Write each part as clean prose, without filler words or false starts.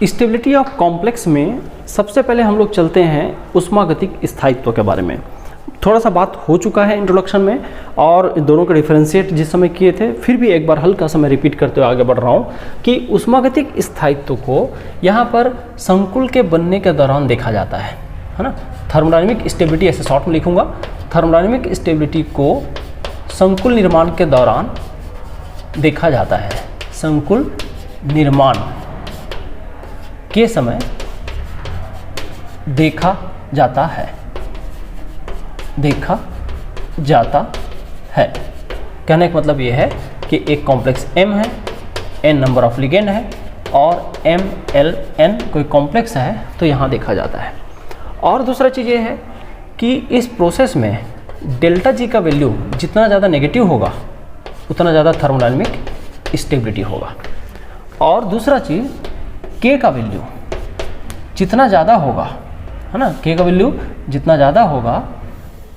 Stability of complex में सबसे पहले हम लोग चलते हैं ऊष्मागतिक स्थायित्व के बारे में। थोड़ा सा बात हो चुका है इंट्रोडक्शन में और दोनों के डिफरेंशिएट जिस समय किए थे, फिर भी एक बार हल्का सा मैं रिपीट करते हुए आगे बढ़ रहा हूँ कि ऊष्मागतिक स्थायित्व को यहाँ पर संकुल के बनने के दौरान देखा जाता है ना। थर्मोडायनेमिक स्टेबिलिटी ऐसे शॉर्ट में लिखूँगा, थर्मोडायनेमिक स्टेबिलिटी को संकुल निर्माण के दौरान देखा जाता है। संकुल निर्माण के समय देखा जाता है, देखा जाता है। कहने का मतलब ये है कि एक कॉम्प्लेक्स M है, N नंबर ऑफ लिगेंड है और MLN कोई कॉम्प्लेक्स है तो यहाँ देखा जाता है। और दूसरा चीज़ ये है कि इस प्रोसेस में डेल्टा G का वैल्यू जितना ज़्यादा नेगेटिव होगा उतना ज़्यादा थर्मोडायनेमिक स्टेबिलिटी होगा। और दूसरा चीज़ K का वैल्यू जितना ज़्यादा होगा, है ना, K का वैल्यू जितना ज़्यादा होगा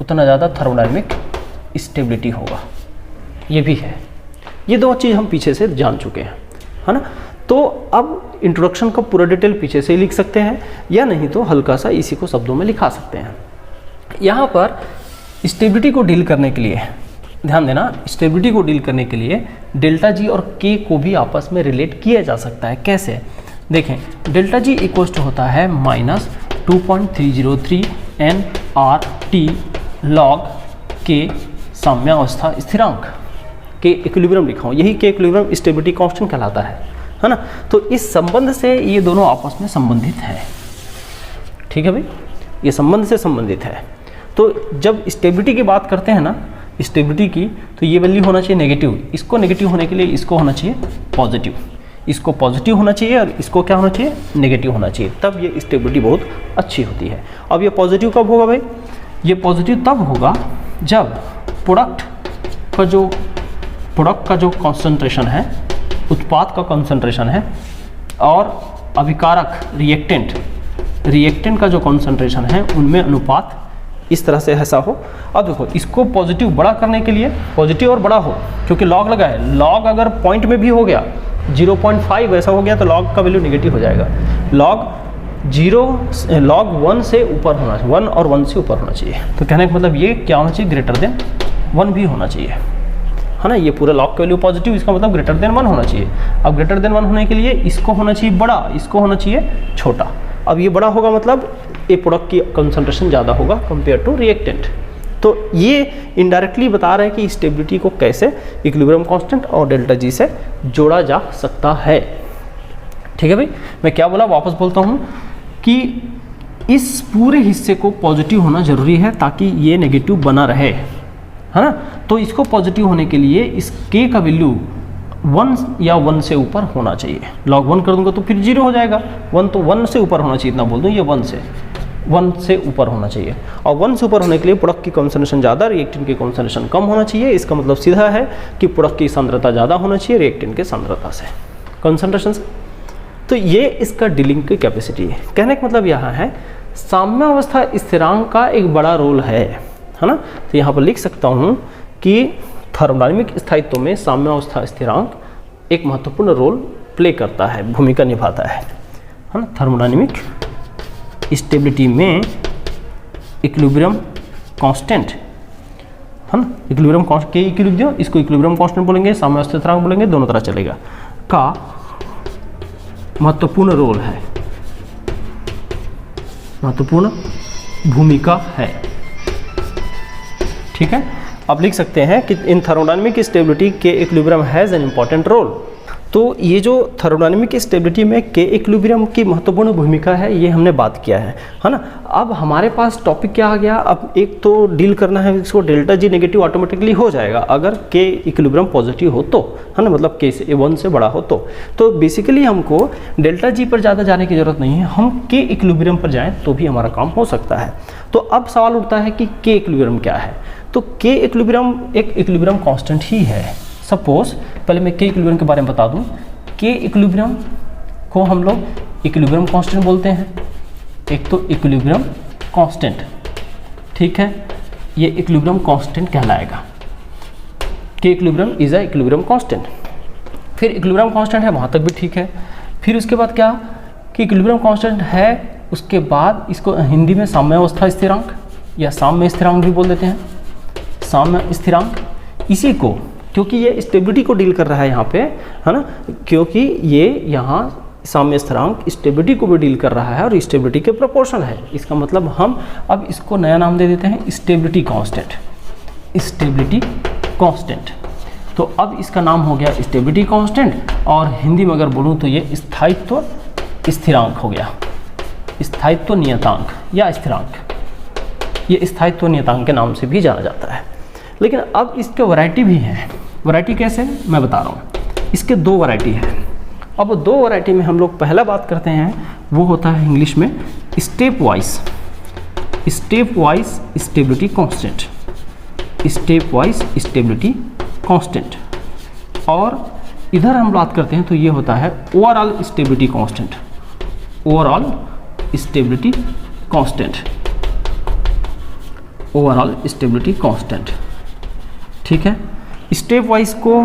उतना ज़्यादा थर्मोडायनेमिक स्टेबिलिटी होगा। ये भी है, ये दो चीज़ हम पीछे से जान चुके हैं, है ना। तो अब इंट्रोडक्शन का पूरा डिटेल पीछे से ही लिख सकते हैं या नहीं तो हल्का सा इसी को शब्दों में लिखा सकते हैं। यहाँ पर स्टेबिलिटी को डील करने के लिए ध्यान देना, स्टेबिलिटी को डील करने के लिए डेल्टा जी और के को भी आपस में रिलेट किया जा सकता है। कैसे देखें, डेल्टा जी इक्वल टू होता है -2.303 nRT log के साम्यावस्था स्थिरांक के इक्विलिब्रियम लिखा हूँ, यही के इक्विलिब्रियम स्टेबिलिटी कांस्टेंट कहलाता है ना। तो इस संबंध से ये दोनों आपस में संबंधित है, ठीक है भाई, ये संबंध से संबंधित है। तो जब स्टेबिलिटी की बात करते हैं ना, स्टेबिलिटी की, तो ये वैल्यू होना चाहिए नेगेटिव, इसको नेगेटिव होने के लिए इसको होना चाहिए पॉजिटिव, इसको पॉजिटिव होना चाहिए और इसको क्या होना चाहिए, नेगेटिव होना चाहिए, तब ये स्टेबिलिटी बहुत अच्छी होती है। अब ये पॉजिटिव कब होगा भाई, ये पॉजिटिव तब होगा जब प्रोडक्ट का जो कॉन्सेंट्रेशन है, उत्पाद का कॉन्सेंट्रेशन है और अभिकारक रिएक्टेंट का जो कॉन्सेंट्रेशन है उनमें अनुपात इस तरह से ऐसा हो। अब देखो, इसको पॉजिटिव बड़ा करने के लिए, पॉजिटिव और बड़ा हो, क्योंकि लॉग लगा है, लॉग अगर पॉइंट में भी हो गया 0.5 ऐसा हो गया तो लॉग का वैल्यू नेगेटिव हो जाएगा। लॉग 1 से ऊपर होना चाहिए, 1 और 1 से ऊपर होना चाहिए। तो कहने का मतलब ये क्या होना चाहिए, ग्रेटर देन 1 भी होना चाहिए, है ना। ये पूरा लॉग का वैल्यू पॉजिटिव, इसका मतलब ग्रेटर देन 1 होना चाहिए। अब ग्रेटर देन 1 होने के लिए इसको होना चाहिए बड़ा, इसको होना चाहिए छोटा। अब ये बड़ा होगा मतलब ये प्रोडक्ट की कंसंट्रेशन ज़्यादा होगा कंपेयर टू रिएक्टेंट। तो ये इनडायरेक्टली बता रहे हैं कि स्टेबिलिटी को कैसे इक्विलिब्रियम कांस्टेंट और डेल्टा जी से जोड़ा जा सकता है, ठीक है भाई। मैं क्या बोला, वापस बोलता हूँ कि इस पूरे हिस्से को पॉजिटिव होना जरूरी है ताकि ये नेगेटिव बना रहे, है ना। तो इसको पॉजिटिव होने के लिए इस के का वैल्यू 1 या 1 से ऊपर होना चाहिए। log 1 कर दूंगा तो फिर 0 हो जाएगा, 1 तो 1 से ऊपर होना चाहिए, इतना बोल दूँ, ये 1 से ऊपर होना चाहिए। और 1 से ऊपर होने के लिए प्रोडक्ट की कॉन्सेंट्रेशन ज़्यादा, रिएक्टेंट की कॉन्सेंट्रेशन कम होना चाहिए। इसका मतलब सीधा है कि प्रोडक्ट की सांद्रता ज़्यादा होना चाहिए रिएक्टेंट के सांद्रता से, कॉन्सेंट्रेशन से। तो ये इसका डीलिंग की कैपेसिटी है। कहने का मतलब यहाँ है साम्यावस्था स्थिरांक का एक बड़ा रोल है ना। तो यहाँ पर लिख सकता हूँ कि थर्मोडायनेमिक स्थायित्व में साम्यावस्था स्थिरांक एक महत्वपूर्ण रोल प्ले करता है, भूमिका निभाता है ना। थर्मोडायनेमिक स्टेबिलिटी में इक्विलिब्रियम कांस्टेंट, है ना, इक्विलिब्रियम कांस्टेंट के इक्विलिब्रियम, इसको इक्विलिब्रियम कांस्टेंट बोलेंगे, साम्यावस्था स्थिरांक बोलेंगे, दोनों तरह चलेगा, का महत्वपूर्ण रोल है, महत्वपूर्ण भूमिका है, ठीक है। अब लिख सकते हैं कि इन थर्मोडायनेमिक स्टेबिलिटी के equilibrium has an important role. तो ये जो थर्मोडायनेमिक स्टेबिलिटी में के इक्विलिब्रियम की महत्वपूर्ण भूमिका है, ये हमने बात किया है ना। अब हमारे पास टॉपिक क्या आ गया, अब एक तो डील करना है इसको, डेल्टा जी नेगेटिव ऑटोमेटिकली हो जाएगा अगर के इक्विलिब्रियम पॉजिटिव हो तो, है ना, मतलब के से 1 से बड़ा हो तो बेसिकली हमको डेल्टा जी पर ज़्यादा जाने की ज़रूरत नहीं है, हम के इक्विलिब्रियम पर जाएँ तो भी हमारा काम हो सकता है। तो अब सवाल उठता है कि के इक्विलिब्रियम क्या है। तो के इक्विलिब्रियम एक इक्विलिब्रियम कांस्टेंट ही है। सपोज पहले मैं के इक्विलिब्रियम के बारे में बता दूं, के इक्विलिब्रियम को हम लोग इक्विलिब्रियम कांस्टेंट बोलते हैं। एक तो इक्विलिब्रियम कांस्टेंट, ठीक है, ये इक्विलिब्रियम कांस्टेंट कहलाएगा। के equilibrium is a equilibrium constant. फिर इक्विलिब्रियम कांस्टेंट है, वहाँ तक भी ठीक है। फिर उसके बाद क्या, कि इक्विलिब्रियम कांस्टेंट है, उसके बाद इसको हिंदी में साम्यावस्था स्थिरांक या साम्य स्थिरांक भी बोल देते हैं, साम्य स्थिरांक। इसी को, क्योंकि ये स्टेबिलिटी को डील कर रहा है यहाँ पे, है ना, क्योंकि ये यहाँ साम्य स्थिरांक स्टेबिलिटी को भी डील कर रहा है और स्टेबिलिटी के प्रोपोर्शनल है। इसका मतलब हम अब इसको नया नाम दे देते हैं स्टेबिलिटी कांस्टेंट, स्टेबिलिटी कांस्टेंट। तो अब इसका नाम हो गया स्टेबिलिटी कांस्टेंट, और हिंदी में अगर बोलूँ तो ये स्थायित्व स्थिरांक हो गया, स्थायित्व नियतांक या स्थिरांक। ये स्थायित्व नियतांक के नाम से भी जाना जाता है। लेकिन अब इसके वैरायटी भी हैं। वैरायटी कैसे, मैं बता रहा हूँ। इसके दो वैरायटी है। अब दो वैरायटी में हम लोग पहला बात करते हैं, वो होता है इंग्लिश में step wise stability constant, step wise stability constant. और इधर हम बात करते हैं तो ये होता है overall stability constant, overall stability constant, overall stability constant. ठीक है, स्टेप वाइज को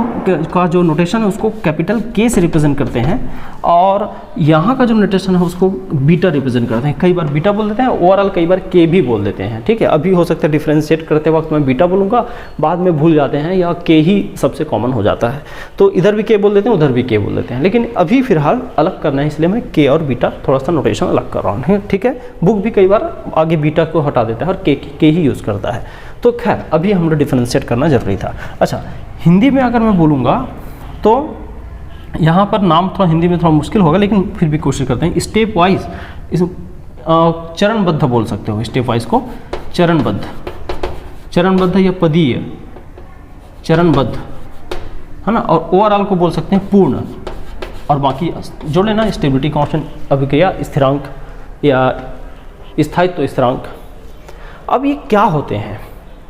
का जो नोटेशन है उसको कैपिटल के से रिप्रेजेंट करते हैं, और यहाँ का जो नोटेशन है उसको बीटा रिप्रेजेंट करते हैं। कई बार बीटा बोल देते हैं, ओवरऑल कई बार के भी बोल देते हैं। ठीक है, अभी हो सकता है डिफ्रेंशिएट करते वक्त मैं बीटा बोलूँगा, बाद में भूल जाते हैं, या के ही सबसे कॉमन हो जाता है, तो इधर भी के बोल देते हैं, उधर भी के बोल देते हैं। लेकिन अभी फिलहाल अलग करना है, इसलिए मैं के और बीटा थोड़ा सा नोटेशन अलग कर रहा हूँ। ठीक है, बुक भी कई बार आगे बीटा को हटा देता है और के ही यूज़ करता है। तो खैर अभी हम लोग डिफ्रेंशिएट करना जरूरी था। अच्छा, हिंदी में अगर मैं बोलूँगा तो यहाँ पर नाम थोड़ा हिंदी में थोड़ा मुश्किल होगा, लेकिन फिर भी कोशिश करते हैं। स्टेप वाइज इस चरणबद्ध बोल सकते हो, स्टेप वाइज को चरणबद्ध, चरणबद्ध या पदीय चरणबद्ध, है ना। और ओवरऑल को बोल सकते हैं पूर्ण, और बाकी जोड़ लेना स्टेबिलिटी कांस्टेंट, अभिक्रिया स्थिरांक या स्थायित्व स्थिरांक। अब ये क्या होते हैं,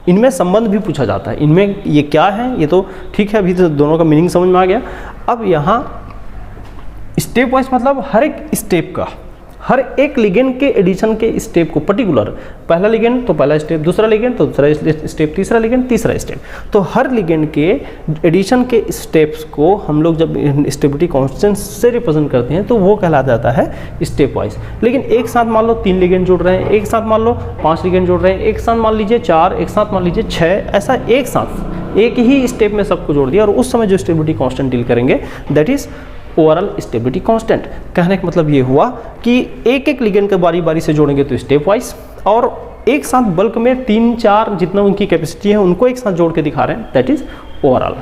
इनमें संबंध भी पूछा जाता है। इनमें ये क्या है, ये तो ठीक है, अभी तो दोनों का मीनिंग समझ में आ गया। अब यहाँ स्टेप वाइज मतलब हर एक स्टेप का, हर एक लिगेंड के एडिशन के स्टेप को पर्टिकुलर, पहला लिगेंड तो पहला स्टेप, दूसरा लिगेंड तो दूसरा स्टेप, तीसरा लिगेंड तीसरा स्टेप, तो हर लिगेंड के एडिशन के स्टेप्स को हम लोग जब स्टेबिलिटी कांस्टेंट से रिप्रेजेंट करते हैं तो वो कहलाता जाता है स्टेप वाइज। लेकिन एक साथ मान लो 3 लिगेंड जुड़ रहे हैं, एक साथ मान लो 5 लिगेंड जुड़ रहे हैं, एक साथ मान लीजिए 4, एक साथ मान लीजिए 6, ऐसा एक साथ एक ही स्टेप में सबको जोड़ दिया, और उस समय जो स्टेबिलिटी कांस्टेंट डील करेंगे that is overall stability constant. कहने का मतलब ये हुआ कि एक एक लिगेंड को बारी बारी से जोड़ेंगे तो स्टेप वाइज, और एक साथ बल्क में 3-4 जितना उनकी कैपेसिटी है उनको एक साथ जोड़ के दिखा रहे हैं, दैट इज ओवरऑल।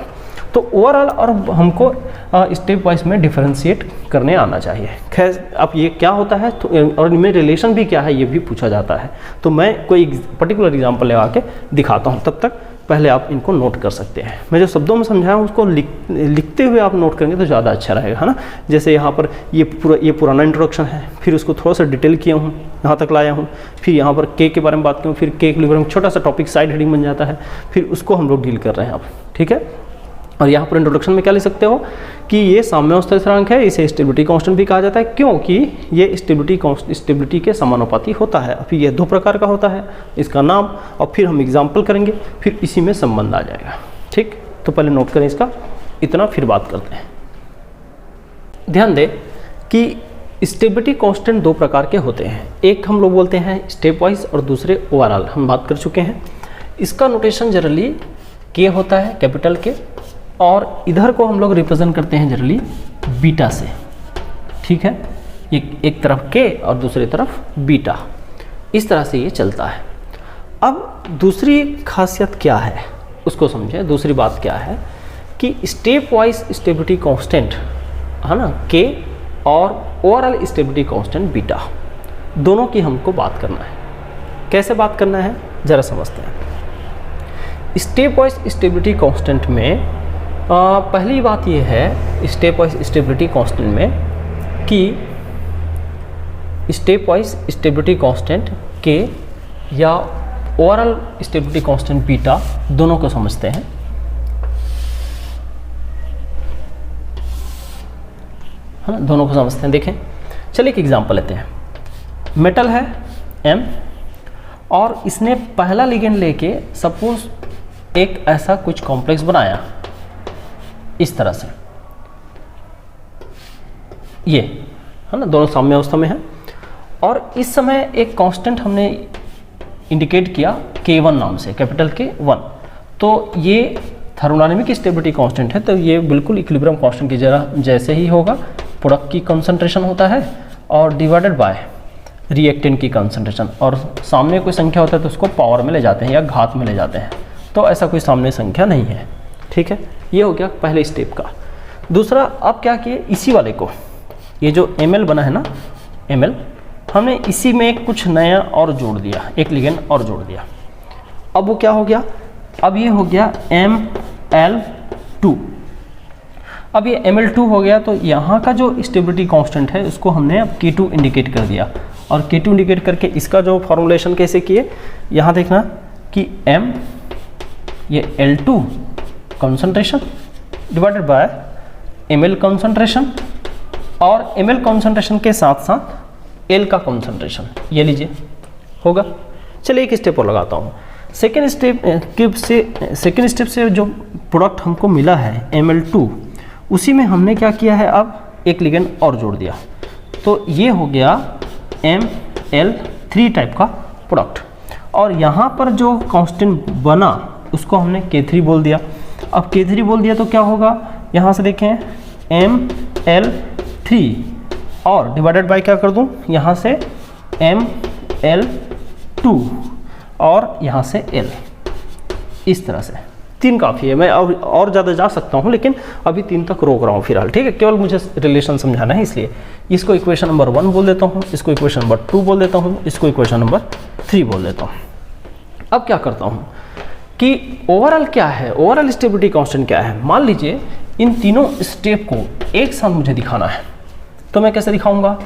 तो ओवरऑल और हमको स्टेप वाइज में डिफरेंशिएट करने आना चाहिए। खैर अब ये क्या होता है तो, और इनमें रिलेशन भी क्या है ये भी पूछा जाता है, तो मैं कोई पर्टिकुलर एग्जांपल लगा के दिखाता हूँ, तब तक पहले आप इनको नोट कर सकते हैं। मैं जो शब्दों में समझाया उसको लिखते हुए आप नोट करेंगे तो ज़्यादा अच्छा रहेगा, है ना। जैसे यहाँ पर ये पुराना इंट्रोडक्शन है, फिर उसको थोड़ा सा डिटेल किया हूँ, यहाँ तक लाया हूँ, फिर यहाँ पर के बारे में बात करूँ, फिर के इक्विलिब्रियम छोटा सा टॉपिक साइड हेडिंग बन जाता है, फिर उसको हम लोग डील कर रहे हैं अब। ठीक है, और यहाँ पर इंट्रोडक्शन में क्या लिख सकते हो कि ये साम्यावस्था स्थिरांक है, इसे स्टेबिलिटी कांस्टेंट भी कहा जाता है, क्योंकि ये स्टेबिलिटी के समानुपाती होता है। फिर ये 2 प्रकार का होता है, इसका नाम, और फिर हम एग्जाम्पल करेंगे, फिर इसी में संबंध आ जाएगा। ठीक, तो पहले नोट करें इसका इतना, फिर बात करते हैं। ध्यान दें कि स्टेबिलिटी कांस्टेंट 2 प्रकार के होते हैं, एक हम लोग बोलते हैं स्टेप वाइज और दूसरे ओवरऑल, हम बात कर चुके हैं। इसका नोटेशन जनरली के होता है, कैपिटल के, और इधर को हम लोग रिप्रेजेंट करते हैं जनरली बीटा से। ठीक है, एक तरफ के और दूसरी तरफ बीटा, इस तरह से ये चलता है। अब दूसरी खासियत क्या है उसको समझें। दूसरी बात क्या है कि स्टेप वाइज स्टेबिलिटी कांस्टेंट, है ना, के, और ओवरऑल स्टेबिलिटी कांस्टेंट बीटा, दोनों की हमको बात करना है। कैसे बात करना है ज़रा समझते हैं। स्टेप वाइज स्टेबिलिटी कांस्टेंट में पहली बात यह है स्टेप वाइज स्टेबिलिटी कांस्टेंट में कि स्टेप वाइज स्टेबिलिटी कांस्टेंट के या ओवरऑल स्टेबिलिटी कांस्टेंट बीटा दोनों को समझते हैं। हाँ, दोनों को समझते हैं। देखें, चलिए एक एग्जांपल लेते हैं। मेटल है M, और इसने पहला लिगेंड लेके सपोज एक ऐसा कुछ कॉम्प्लेक्स बनाया इस तरह से, ये है ना, दोनों साम्य अवस्था में है। और इस समय एक कांस्टेंट हमने इंडिकेट किया K1 नाम से, कैपिटल K1। तो ये थर्मोडायनेमिक स्टेबिलिटी कांस्टेंट है, तो ये बिल्कुल इक्विलिब्रियम कांस्टेंट की जैसे ही होगा। प्रोडक्ट की कंसंट्रेशन होता है और डिवाइडेड बाय रिएक्टेंट की कंसंट्रेशन, और सामने कोई संख्या होता है तो उसको पावर में ले जाते हैं या घात में ले जाते हैं, तो ऐसा कोई सामने संख्या नहीं है। ठीक है, ये हो गया पहले स्टेप का। दूसरा, अब क्या किए, इसी वाले को, ये जो ml बना है ना, ml, हमने इसी में कुछ नया और जोड़ दिया, एक लिगेंड और जोड़ दिया। अब वो क्या हो गया, अब ये हो गया Ml2। अब ये Ml2 हो गया, तो यहाँ का जो स्टेबिलिटी कांस्टेंट है उसको हमने अब K2 इंडिकेट कर दिया, और K2 इंडिकेट करके इसका जो फॉर्मुलेशन कैसे किए, यहाँ देखना कि M ये L2 concentration divided by Ml concentration, और Ml कंसंट्रेशन के साथ साथ L का कंसंट्रेशन, ये लीजिए होगा। चलिए एक स्टेप और लगाता हूँ। सेकेंड स्टेप से जो प्रोडक्ट हमको मिला है Ml2, उसी में हमने क्या किया है, अब एक लिगेंड और जोड़ दिया, तो ये हो गया Ml3 टाइप का प्रोडक्ट। और यहाँ पर जो कांस्टेंट बना उसको हमने K3 बोल दिया। अब K3 बोल दिया तो क्या होगा, यहाँ से देखें Ml3 और डिवाइडेड बाय क्या कर दूँ, यहाँ से Ml2 और यहाँ से L, इस तरह से 3 काफ़ी है। मैं और ज़्यादा जा सकता हूँ, लेकिन अभी 3 तक रोक रहा हूँ फिलहाल। ठीक है, केवल मुझे रिलेशन समझाना है, इसलिए इसको इक्वेशन नंबर 1 बोल देता हूँ, इसको इक्वेशन नंबर 2 बोल देता हूँ, इसको इक्वेशन नंबर 3 बोल देता हूँ। अब क्या करता हूँ कि ओवरऑल क्या है, ओवरऑल स्टेबिलिटी कांस्टेंट क्या है। मान लीजिए इन तीनों स्टेप को एक साथ मुझे दिखाना है, तो मैं कैसे दिखाऊंगा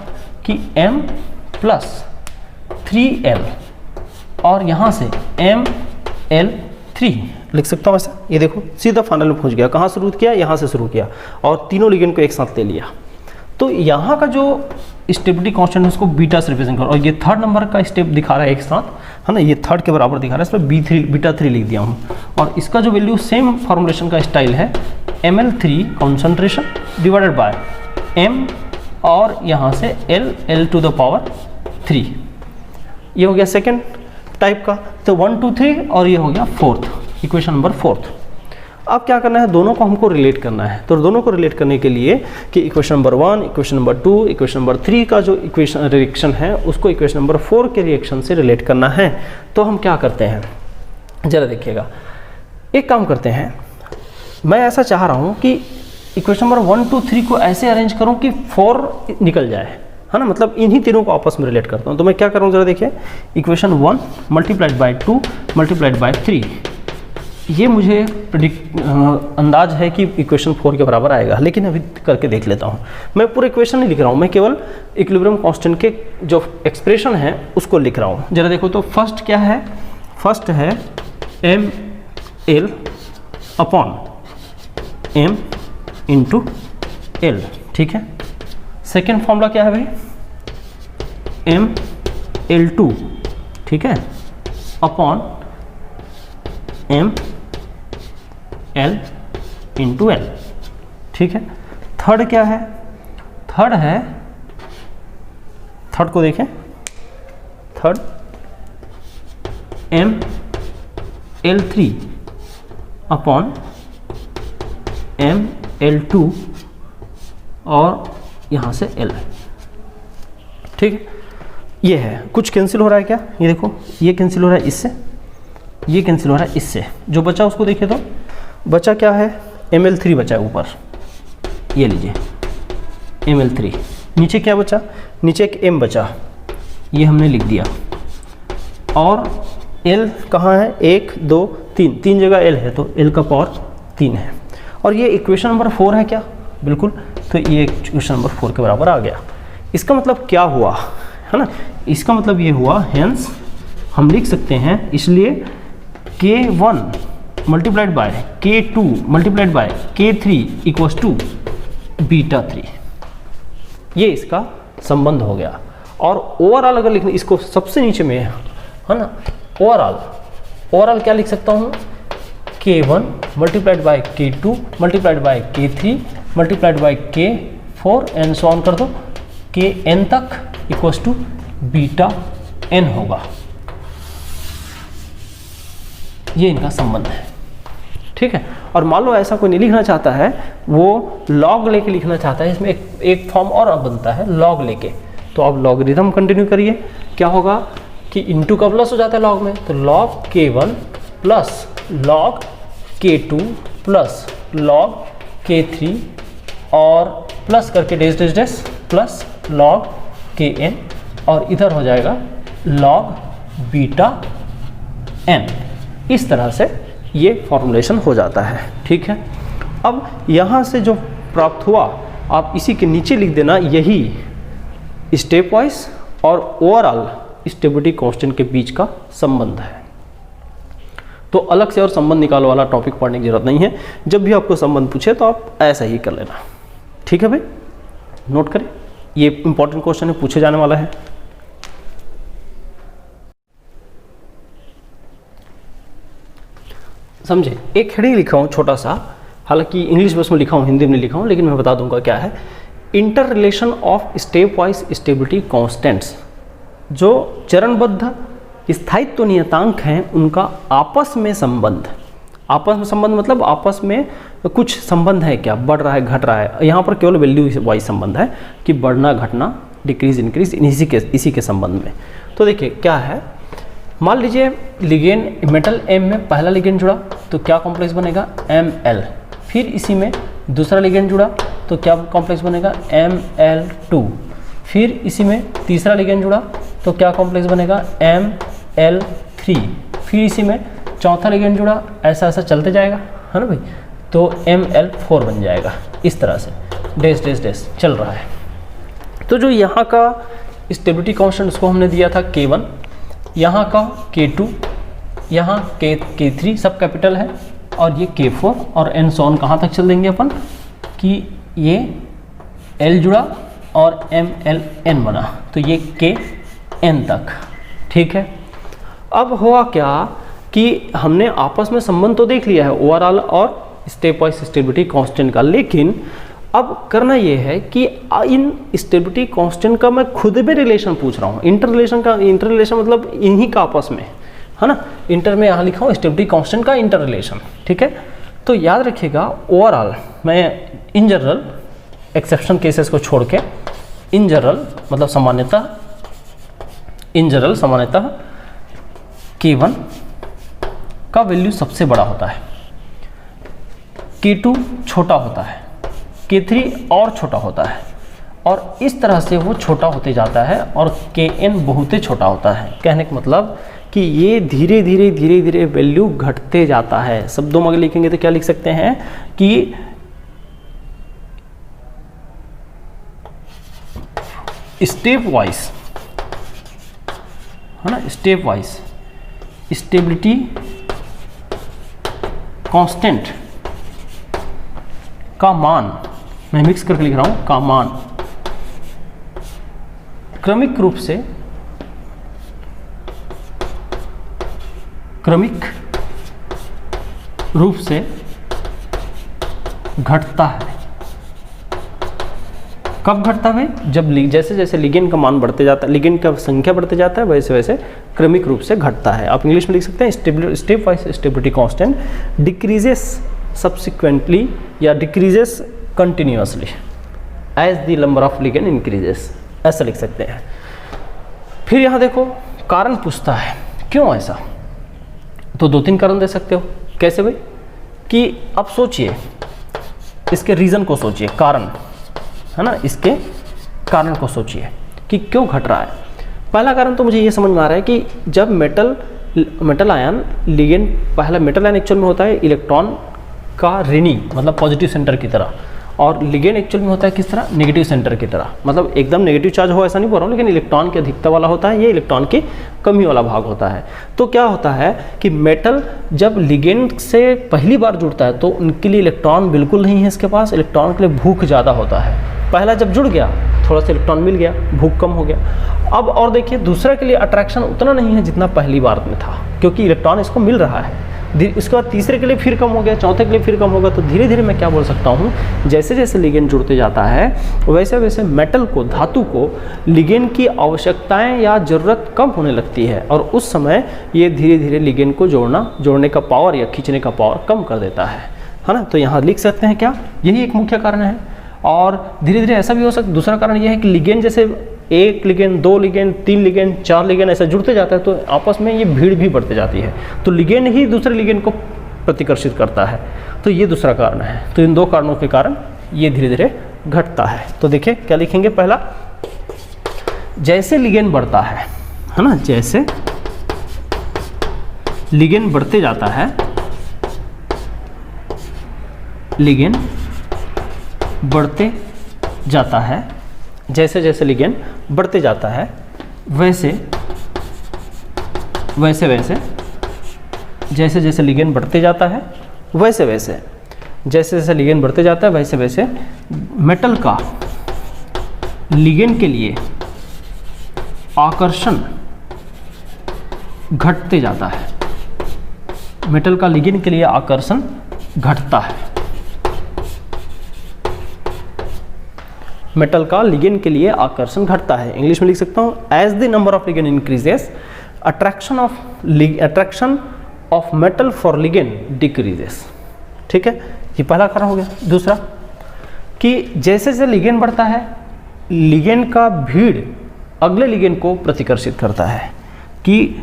कि M + 3L और यहाँ से Ml3 लिख सकता हूँ ऐसा। ये देखो सीधा फाइनल में पहुँच गया। कहाँ शुरू किया, यहाँ से शुरू किया और तीनों लिगेंड को एक साथ ले लिया। तो यहाँ का जो स्टेबिलिटी कांस्टेंट है उसको बीटा से रिप्रेजेंट करो, और ये थर्ड नंबर का स्टेप दिखा रहा है एक साथ, है ना, ये थर्ड के बराबर दिखा रहा है, इस पर बीटा3 लिख दिया हूँ। और इसका जो वैल्यू सेम फॉर्मुलेशन का स्टाइल है, Ml3 concentration divided by M और यहाँ से L2⁻3। ये हो गया सेकेंड टाइप का। तो 1 2 3 और ये हो गया फोर्थ, इक्वेशन नंबर 4। अब क्या करना है, दोनों को हमको रिलेट करना है। तो दोनों को रिलेट करने के लिए कि equation number 1, equation number 2, equation number 3 का जो इक्वेशन रिएक्शन है उसको इक्वेशन नंबर 4 के रिएक्शन से रिलेट करना है। तो हम क्या करते हैं, ज़रा देखिएगा, एक काम करते हैं, मैं ऐसा चाह रहा हूँ कि इक्वेशन नंबर 1 2 3 को ऐसे अरेंज करूँ कि 4 निकल जाए, है ना, मतलब इन्हीं तीनों को आपस में रिलेट करता हूँ। तो मैं क्या करूँ, ज़रा देखिए, equation 1 multiplied by 2 multiplied by 3, ये मुझे अंदाज है कि इक्वेशन 4 के बराबर आएगा, लेकिन अभी करके देख लेता हूँ। मैं पूरे इक्वेशन नहीं लिख रहा हूँ, मैं केवल इक्विलिब्रियम कांस्टेंट के जो एक्सप्रेशन है उसको लिख रहा हूँ। जरा देखो, तो फर्स्ट क्या है, फर्स्ट है M इंटू L, ठीक है। सेकेंड फॉर्मूला क्या है भाई, Ml2, ठीक है, अपॉन Ml इंटू L, ठीक है। थर्ड क्या है, थर्ड है, थर्ड को देखें, थर्ड Ml3 अपॉन Ml2 और यहाँ से L, ठीक है। ये है, कुछ कैंसिल हो रहा है क्या, ये देखो, ये कैंसिल हो रहा है इससे, ये कैंसिल हो रहा है इससे, जो बचा उसको देखिए, तो बचा क्या है, Ml3 बचा है ऊपर, ये लीजिए Ml3। नीचे क्या बचा, नीचे एक M बचा, ये हमने लिख दिया, और L कहाँ है, 1 2 3, 3 जगह L है, तो L का पावर 3 है। और ये इक्वेशन नंबर 4 है क्या, बिल्कुल, तो ये इक्वेशन नंबर 4 के बराबर आ गया। इसका मतलब क्या हुआ, है ना, इसका मतलब ये हुआ, हेंस हम लिख सकते हैं, इसलिए K1 multiplied by K2 multiplied by K3 equals to β3, ये इसका संबंध हो गया। और ओवरऑल अगर लिखने, इसको सबसे नीचे में है ना, ओवरऑल क्या लिख सकता हूँ, K1 multiplied by K2 multiplied by K3 multiplied by K4 and so on कर दो, के एन तक इक्वल्स टू बीटा एन होगा। ये इनका संबंध है, ठीक है। और मान लो ऐसा कोई नहीं लिखना चाहता है, वो लॉग लेके लिखना चाहता है, इसमें एक फॉर्म और अब बनता है लॉग लेके, तो अब लॉगरिथम कंटिन्यू करिए। क्या होगा कि इनटू का प्लस हो जाता है लॉग में, तो log k1 plus log k2 plus log k3 और प्लस करके dash dash dash plus log kn और इधर हो जाएगा लॉग बीटा n। इस तरह से ये फॉर्मूलेशन हो जाता है, ठीक है। अब यहाँ से जो प्राप्त हुआ आप इसी के नीचे लिख देना, यही स्टेप वाइज और ओवरऑल स्टेबिलिटी कांस्टेंट के बीच का संबंध है। तो अलग से और संबंध निकालो वाला टॉपिक पढ़ने की जरूरत नहीं है, जब भी आपको संबंध पूछे तो आप ऐसा ही कर लेना, ठीक है भाई। नोट करें, ये इंपॉर्टेंट क्वेश्चन है, पूछे जाने वाला है। समझे, एक हेडिंग लिखा हूँ छोटा सा, हालांकि इंग्लिश बस में लिखा हूँ, हिंदी में लिखा हूँ, लेकिन मैं बता दूंगा क्या है। Inter relation of step wise stability constants, जो चरणबद्ध स्थायित्व नियतांक हैं उनका आपस में संबंध। आपस में संबंध मतलब आपस में कुछ संबंध है, क्या बढ़ रहा है घट रहा है। यहाँ पर केवल वैल्यू वाइज संबंध है कि बढ़ना घटना डिक्रीज इंक्रीज इसी के संबंध में। तो देखिए क्या है, मान लीजिए लिगेंड मेटल M में पहला लिगेंड जुड़ा तो क्या कॉम्प्लेक्स बनेगा Ml, फिर इसी में दूसरा लिगेंड जुड़ा तो क्या कॉम्प्लेक्स बनेगा Ml2, फिर इसी में तीसरा लिगेंड जुड़ा तो क्या कॉम्प्लेक्स बनेगा Ml3, फिर इसी में चौथा लिगेंड जुड़ा, ऐसा ऐसा चलते जाएगा, है ना भाई, तो Ml4 बन जाएगा। इस तरह से डैश डैश डैश चल रहा है। तो जो यहाँ का स्टेबिलिटी कांस्टेंट उसको हमने दिया था K1, यहाँ का K2, यहाँ K3 सब कैपिटल है, और ये K4 और एन सॉन कहाँ तक चल देंगे अपन कि ये L जुड़ा और MLN बना, तो ये KN तक, ठीक है। अब हुआ क्या कि हमने आपस में संबंध तो देख लिया है ओवरऑल और स्टेप वाइज स्टेबिलिटी कांस्टेंट का, लेकिन अब करना ये है कि इन स्टेबिलिटी कांस्टेंट का मैं खुद में रिलेशन पूछ रहा हूँ। इंटर रिलेशन मतलब इन्हीं का आपस में, है ना। इंटर में यहाँ लिखा हूँ स्टेबिलिटी कांस्टेंट का इंटर रिलेशन, ठीक है। तो याद रखिएगा ओवरऑल, मैं इन जनरल एक्सेप्शन केसेस को छोड़ के इन जनरल मतलब सामान्यतः K1 का वैल्यू सबसे बड़ा होता है, K2 छोटा होता है, K3 और छोटा होता है, और इस तरह से वो छोटा होते जाता है और Kn बहुत ही छोटा होता है। कहने का मतलब कि ये धीरे धीरे वैल्यू घटते जाता है। शब्दों में अगर लिखेंगे तो क्या लिख सकते हैं कि स्टेप वाइज, है ना, स्टेप वाइज स्टेबिलिटी कांस्टेंट का मान, मैं मिक्स करके लिख रहा हूं, का मान क्रमिक रूप से घटता है। कब घटता है? जब जैसे जैसे लिगेंड का मान बढ़ते जाता है, लिगेंड का संख्या बढ़ते जाता है, वैसे वैसे क्रमिक रूप से घटता है। आप इंग्लिश में लिख सकते हैं step wise stability constant decreases subsequently या decreases continuously as the number of ligand increases, ऐसा लिख सकते हैं। फिर यहाँ देखो कारण पूछता है क्यों ऐसा, तो 2-3 कारण दे सकते हो। कैसे भाई? कि अब सोचिए, इसके रीज़न को सोचिए, कारण, है ना, इसके कारण को सोचिए कि क्यों घट रहा है। पहला कारण तो मुझे ये समझ में आ रहा है कि जब मेटल आयन लिगेंड, पहला मेटल आयन एक्चुअल में होता है इलेक्ट्रॉन का ऋणी मतलब पॉजिटिव सेंटर की तरह, और लिगेंड एक्चुअल में होता है किस तरह, नेगेटिव सेंटर की तरह। मतलब एकदम नेगेटिव चार्ज हो ऐसा नहीं बोल रहा हूँ, लेकिन इलेक्ट्रॉन की अधिकता वाला होता है, ये इलेक्ट्रॉन की कमी वाला भाग होता है। तो क्या होता है कि मेटल जब लिगेंड से पहली बार जुड़ता है तो उनके लिए इलेक्ट्रॉन बिल्कुल नहीं है इसके पास, इलेक्ट्रॉन के लिए भूख ज़्यादा होता है। पहला जब जुड़ गया थोड़ा सा इलेक्ट्रॉन मिल गया, भूख कम हो गया। अब और देखिए दूसरे के लिए अट्रैक्शन उतना नहीं है जितना पहली बार में था, क्योंकि इलेक्ट्रॉन इसको मिल रहा है। उसके बाद तीसरे के लिए फिर कम हो गया, चौथे के लिए फिर कम होगा। तो धीरे धीरे मैं क्या बोल सकता हूँ, जैसे जैसे लिगेंड जुड़ते जाता है वैसे वैसे मेटल को, धातु को लिगेंड की आवश्यकताएं या ज़रूरत कम होने लगती है, और उस समय ये धीरे धीरे लिगेंड को जोड़ने का पावर या खींचने का पावर कम कर देता है ना। तो यहाँ लिख सकते हैं क्या, यही एक मुख्य कारण है। और धीरे धीरे ऐसा भी हो सकता, दूसरा कारण यह है कि लिगेंड जैसे एक लिगेंड, दो लिगेंड, तीन लिगेंड, चार लिगेंड ऐसा जुड़ते जाता है तो आपस में ये भीड़ भी बढ़ती जाती है, तो लिगेंड ही दूसरे लिगेंड को प्रतिकर्षित करता है। तो ये दूसरा कारण है। तो इन दो कारणों के कारण ये धीरे धीरे घटता है। तो देखिए क्या लिखेंगे, पहला जैसे लिगेंड बढ़ता है ना, जैसे लिगेंड बढ़ते जाता है, लिगेंड बढ़ते जाता है, जैसे जैसे लिगेंड बढ़ते जाता है वैसे वैसे जैसे जैसे लिगेंड बढ़ते जाता है वैसे जैसे लिगेंड बढ़ते जाता है वैसे वैसे मेटल का लिगेंड के लिए आकर्षण घटते जाता है। मेटल का लिगेंड के लिए आकर्षण घटता है। मेटल का लिगेंड के लिए आकर्षण घटता है। इंग्लिश में लिख सकता हूँ, as the number of ligand increases attraction of metal for ligand decreases. ठीक है, ये पहला कारण हो गया। दूसरा कि जैसे जैसे लिगेंड बढ़ता है, लिगेंड का भीड़ अगले लिगेंड को प्रतिकर्षित करता है, कि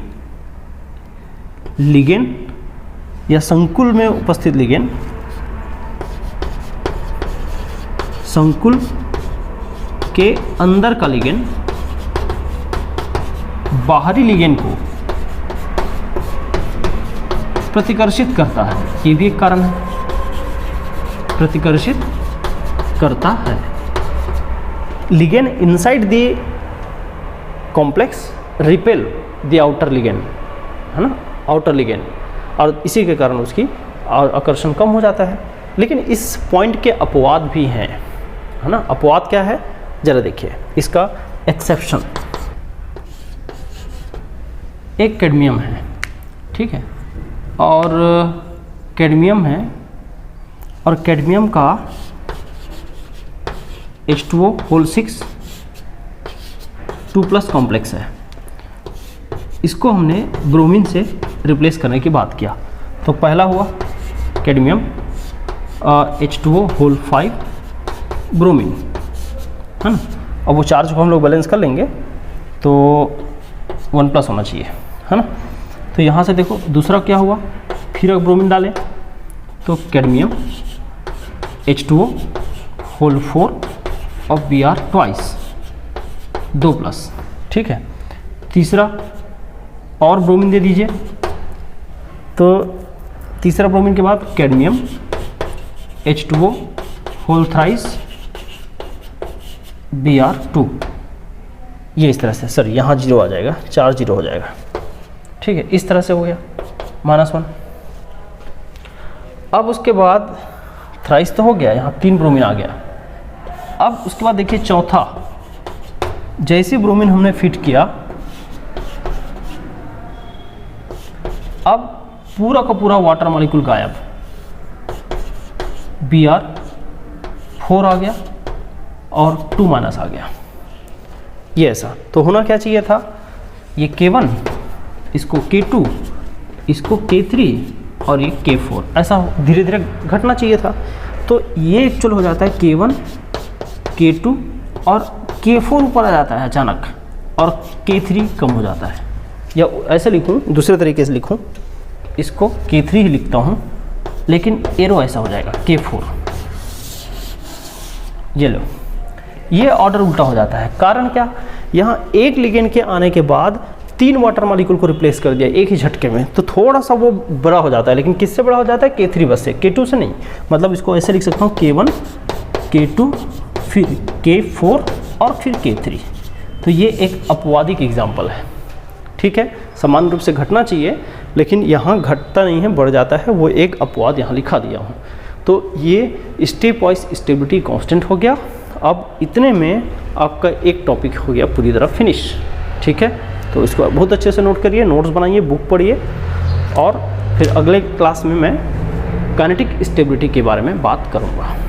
लिगेंड या संकुल में उपस्थित लिगेंड संकुल के अंदर का लिगेंड बाहरी लिगेंड को प्रतिकर्षित करता है। ये भी एक कारण है, प्रतिकर्षित करता है। Ligand inside the complex repel the outer ligand, है ना, आउटर लिगेंड, और इसी के कारण उसकी आकर्षण कम हो जाता है। लेकिन इस पॉइंट के अपवाद भी हैं, है ना। अपवाद क्या है, जरा देखिए इसका एक्सेप्शन। एक कैडमियम है, ठीक है, और कैडमियम है, और कैडमियम का H2O होल 6 2+ कॉम्प्लेक्स है। इसको हमने ब्रोमीन से रिप्लेस करने की बात किया। तो पहला हुआ कैडमियम H2O होल 5 ब्रोमीन, है ना। अब वो चार्ज को हम लोग बैलेंस कर लेंगे तो 1+ होना चाहिए, है ना। तो यहाँ से देखो दूसरा क्या हुआ, फिर अगर ब्रोमीन डालें तो कैडमियम H2O होल 4 और Br ट्वाइस 2+, ठीक है। तीसरा और ब्रोमीन दे दीजिए, तो तीसरा ब्रोमीन के बाद cadmium H2O whole thrice Br2। ये इस तरह से, सर यहाँ 0 आ जाएगा, 4 0 हो जाएगा, ठीक है। इस तरह से हो गया -1। अब उसके बाद थ्राइस तो हो गया, यहाँ 3 ब्रोमीन आ गया। अब उसके बाद देखिए चौथा, जैसे ब्रोमीन हमने फिट किया, अब पूरा का पूरा वाटर मॉलिक्यूल गायब, Br4 आ गया और 2- आ गया। ये ऐसा तो होना क्या चाहिए था, ये K1, इसको K2, इसको K3 और ये K4, ऐसा धीरे धीरे घटना चाहिए था। तो ये एक्चुअल हो जाता है K1, K2 और K4 ऊपर आ जाता है अचानक, और K3 कम हो जाता है। या ऐसे लिखूँ, दूसरे तरीके से लिखूँ, इसको K3 ही लिखता हूँ, लेकिन एरो ऐसा हो जाएगा K4। ये लो, ये ऑर्डर उल्टा हो जाता है। कारण क्या, यहाँ एक लिगेंड के आने के बाद 3 वाटर मॉलिक्यूल को रिप्लेस कर दिया एक ही झटके में, तो थोड़ा सा वो बड़ा हो जाता है। लेकिन किससे बड़ा हो जाता है, K3 बस से, K2 से नहीं। मतलब इसको ऐसे लिख सकता हूँ, K1, K2, फिर K4 और फिर K3। तो ये एक अपवादिक एग्जाम्पल है, ठीक है। समान रूप से घटना चाहिए, लेकिन यहाँ घटता नहीं है, बढ़ जाता है। वो एक अपवाद यहाँ लिखा दिया हूँ। तो ये स्टेप वाइज स्टेबिलिटी कांस्टेंट हो गया। अब इतने में आपका एक टॉपिक हो गया पूरी तरह फिनिश, ठीक है। तो इसको बहुत अच्छे से नोट करिए, नोट्स बनाइए, बुक पढ़िए, और फिर अगले क्लास में मैं काइनेटिक स्टेबिलिटी के बारे में बात करूँगा।